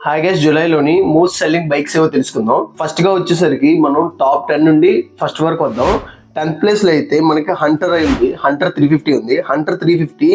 Hi guys, జూలైలోని most selling bikes ఏవో తెలుసుకుందాం. ఫస్ట్ గా వచ్చేసరికి మనం టాప్ 10 నుండి ఫస్ట్ వరకు వద్దాం. 10th ప్లేస్ లో అయితే మనకి హంటర్ ఉంది. హంటర్ 350 ఉంది. హంటర్ 350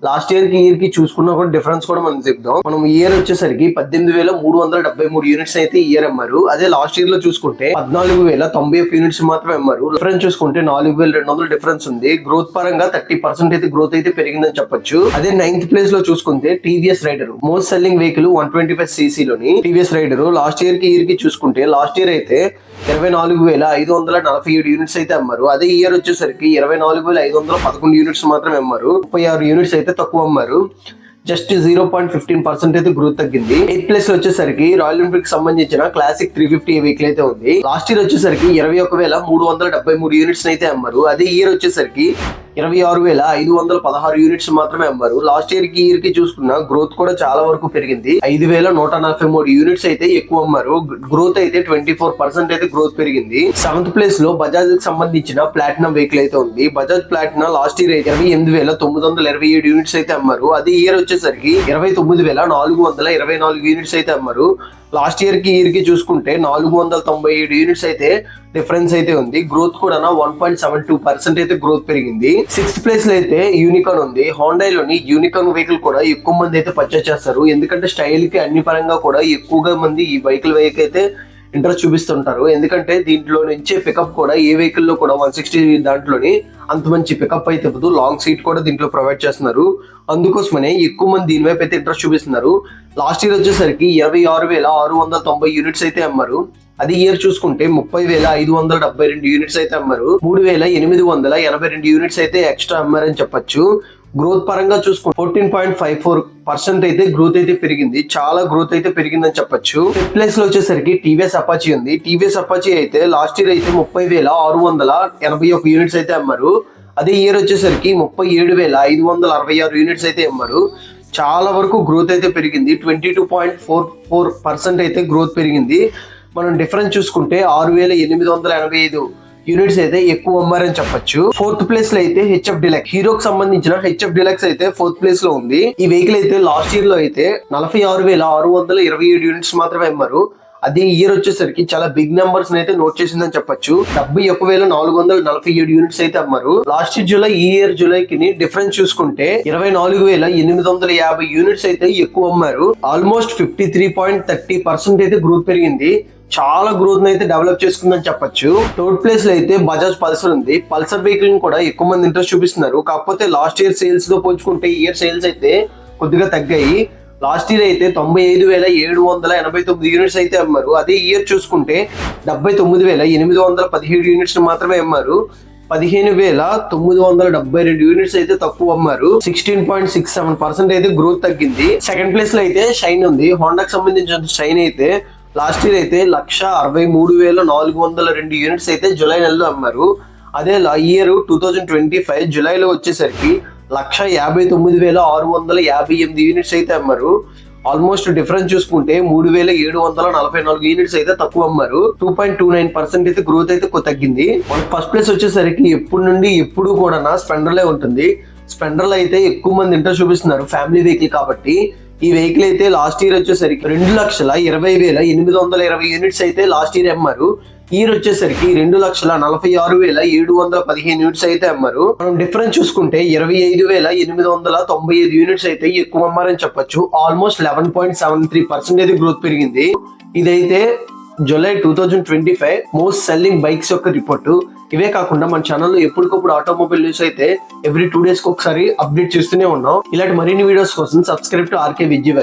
లాస్ట్ ఇయర్ కి చూసుకున్నా కూడా డిఫరెన్స్ కూడా మనం చెప్దాం. మనం ఇయర్ వచ్చేసరికి 18,373 యూనిట్స్ అయితే ఇయర్ అమ్మారు. అదే లాస్ట్ ఇయర్ లో చూసుకుంటే 14,091 యూనిట్స్ మాత్రమే అమ్మారు. డిఫరెన్స్ చూసుకుంటే 4,200 డిఫరెన్స్ ఉంది. గ్రోత్ పరంగా 30% అయితే గ్రోత్ అయితే పెరిగిందని చెప్పొచ్చు. అదే 9th ప్లేస్ లో చూసుకుంటే TVS Rider most selling vehicle 125cc లోని టీవీఎస్ రైడర్ లాస్ట్ ఇయర్ కి చూసుకుంటే లాస్ట్ ఇయర్ అయితే 24,547 యూనిట్స్ అయితే అమ్మారు. అదే ఇయర్ వచ్చేసరికి 24,511 యూనిట్స్ మాత్రమే అమ్మారు. 36 యూనిట్స్ అయితే తక్కువ అమ్మారు. జస్ట్ 0.15% అయితే గ్రోత్ తగ్గింది. 8th ప్లేస్ లో వచ్చేసరికి రాయల్ ఎన్ఫీల్డ్ సంబంధించిన క్లాసిక్ 350 వెహికల్ అయితే ఉంది. లాస్ట్ ఇయర్ వచ్చేసరికి 21,373 యూనిట్స్ అయితే అమ్మారు. అదే ఇయర్ వచ్చేసరికి 26,516 యూనిట్స్ మాత్రమే అమ్మారు. లాస్ట్ ఇయర్ కి చూసుకున్న గ్రోత్ కూడా చాలా వరకు పెరిగింది. 5,143 యూనిట్స్ అయితే ఎక్కువ అమ్మారు. గ్రోత్ అయితే 24% అయితే గ్రోత్ పెరిగింది. 7th ప్లేస్ లో బజాజ్ కి సంబంధించిన ప్లాటినం వెహికల్ అయితే ఉంది. బజాజ్ ప్లాటినా లాస్ట్ ఇయర్ అయితే 28,927 యూనిట్స్ అయితే అమ్మారు. అదే ఇయర్ వచ్చేసరికి 29,424 యూనిట్స్ అయితే అమ్మారు. లాస్ట్ ఇయర్ కి చూసుకుంటే 497 యూనిట్స్ అయితే డిఫరెన్స్ అయితే ఉంది. గ్రోత్ కూడా 1.72% అయితే గ్రోత్ పెరిగింది. 6th ప్లేస్ లో అయితే యూనికాన్ ఉంది. హోండాలోని యూనికాన్ వెహికల్ కూడా ఎక్కువ మంది అయితే పర్చేస్ చేస్తారు. ఎందుకంటే స్టైల్ కి అన్ని పరంగా కూడా ఎక్కువగా మంది ఈ వెహికల్ అయితే ఇంట్రెస్ట్ చూపిస్తుంటారు. ఎందుకంటే దీంట్లో నుంచి పికప్ కూడా ఏ వెహికల్ లో కూడా 160 దాంట్లోని అంత మంచి పికప్ అయితే ఇవ్వదు. లాంగ్ సీట్ కూడా దీంట్లో ప్రొవైడ్ చేస్తున్నారు. అందుకోసమనే ఎక్కువ మంది దీని వైపు అయితే ఇంట్రెస్ట్ చూపిస్తున్నారు. లాస్ట్ ఇయర్ వచ్చేసరికి 26,690 యూనిట్స్ అయితే అమ్మారు. అది ఇయర్ చూసుకుంటే 30,572 యూనిట్స్ అయితే అమ్మారు. 3,882 యూనిట్స్ అయితే ఎక్స్ట్రా అమ్మారని చెప్పొచ్చు. గ్రోత్ పరంగా చూసుకుంటే 14.54% అయితే గ్రోత్ అయితే పెరిగింది. చాలా గ్రోత్ అయితే పెరిగిందని చెప్పొచ్చు. 5th ప్లేస్ లో వచ్చేసరికి టీవీఎస్ అపాచీ ఉంది. టీవీఎస్ అపాచీ అయితే లాస్ట్ ఇయర్ అయితే 30,681 యూనిట్స్ అయితే అమ్మారు. అదే ఇయర్ వచ్చేసరికి 37,566 యూనిట్స్ అయితే అమ్మారు. చాలా వరకు గ్రోత్ అయితే పెరిగింది. 22.44% అయితే గ్రోత్ పెరిగింది. మనం డిఫరెన్స్ చూసుకుంటే 6,885 యూనిట్స్ అయితే ఎక్కువ అమ్మారని చెప్పొచ్చు. 4th ప్లేస్ లో అయితే హెచ్ఎఫ్ డిలక్స్, హీరోకి సంబంధించిన హెచ్ఎఫ్ డిలక్స్ అయితే 4th ప్లేస్ లో ఉంది. ఈ వెహికల్ అయితే లాస్ట్ ఇయర్ లో అయితే 46,627 యూనిట్స్ మాత్రమే అమ్మారు. అదే ఇయర్ వచ్చేసరికి చాలా బిగ్ నెంబర్స్ అయితే నోట్ చేసిందని చెప్పొచ్చు. 71,447 యూనిట్స్ అయితే అమ్మారు. లాస్ట్ జూలై ఈ ఇయర్ జూలైకి డిఫరెన్స్ చూసుకుంటే 24,850 యూనిట్స్ అయితే ఎక్కువ అమ్మారు. ఆల్మోస్ట్ 53.30% అయితే గ్రోత్ పెరిగింది. చాలా గ్రోత్ అయితే డెవలప్ చేసుకుందని చెప్పొచ్చు. 3rd ప్లేస్ లో అయితే బజాజ్ పల్సర్ ఉంది. పల్సర్ వెహికల్ కూడా ఎక్కువ మంది ఇంట్రెస్ట్ చూపిస్తున్నారు. కాకపోతే లాస్ట్ ఇయర్ సేల్స్ తో పోల్చుకుంటే ఈ ఇయర్ సేల్స్ అయితే కొద్దిగా తగ్గాయి. లాస్ట్ ఇయర్ అయితే 95,789 యూనిట్స్ అయితే అమ్మారు. అదే ఇయర్ చూసుకుంటే 79,817 యూనిట్స్ మాత్రమే అమ్మారు. 15,972 యూనిట్స్ అయితే తక్కువ అమ్మారు. 16.67% అయితే గ్రోత్ తగ్గింది. 2nd ప్లేస్ లో అయితే షైన్ ఉంది. హోండాకి సంబంధించిన షైన్ అయితే లాస్ట్ ఇయర్ అయితే 1,63,402 యూనిట్స్ అయితే జూలై నెలలో అమ్మారు. అదే ఇయర్ 2025 జూలైలో వచ్చేసరికి 1,59,658 యూనిట్స్ అయితే అమ్మారు. ఆల్మోస్ట్ డిఫరెన్స్ చూసుకుంటే 3,744 యూనిట్స్ అయితే తక్కువ అమ్మారు. 2.29% అయితే గ్రోత్ అయితే తగ్గింది. మన ఫస్ట్ ప్లేస్ వచ్చేసరికి ఎప్పుడు కూడా స్ప్లెండర్లే ఉంటుంది. స్ప్లెండర్లో అయితే ఎక్కువ మంది ఇంట్రెస్ట్ చూపిస్తున్నారు. ఫ్యామిలీ వెహికల్ కాబట్టి ఈ వెహికల్ అయితే లాస్ట్ ఇయర్ వచ్చేసరికి 2,20,820 యూనిట్స్ అయితే లాస్ట్ ఇయర్ అమ్మారు. ఇయర్ వచ్చేసరికి 2,46,715 యూనిట్స్ అయితే అమ్మారు. మనం డిఫరెన్స్ చూసుకుంటే 25,895 యూనిట్స్ అయితే ఎక్కువ అమ్మారని చెప్పొచ్చు. ఆల్మోస్ట్ 11.73% అయితే గ్రోత్ పెరిగింది. ఇదైతే జూలై 2025 మోస్ట్ సెల్లింగ్ బైక్స్ యొక్క రిపోర్టు. ఇవే కాకుండా మన ఛానల్లో ఎప్పటికప్పుడు ఆటోమొబైల్ న్యూస్ అయితే ఎవ్రీ 2 days ఒకసారి అప్డేట్ చేస్తూనే ఉన్నాం. ఇలాంటి మరిన్ని వీడియోస్ కోసం సబ్స్క్రైబ్ టు ఆర్కే విజయ్.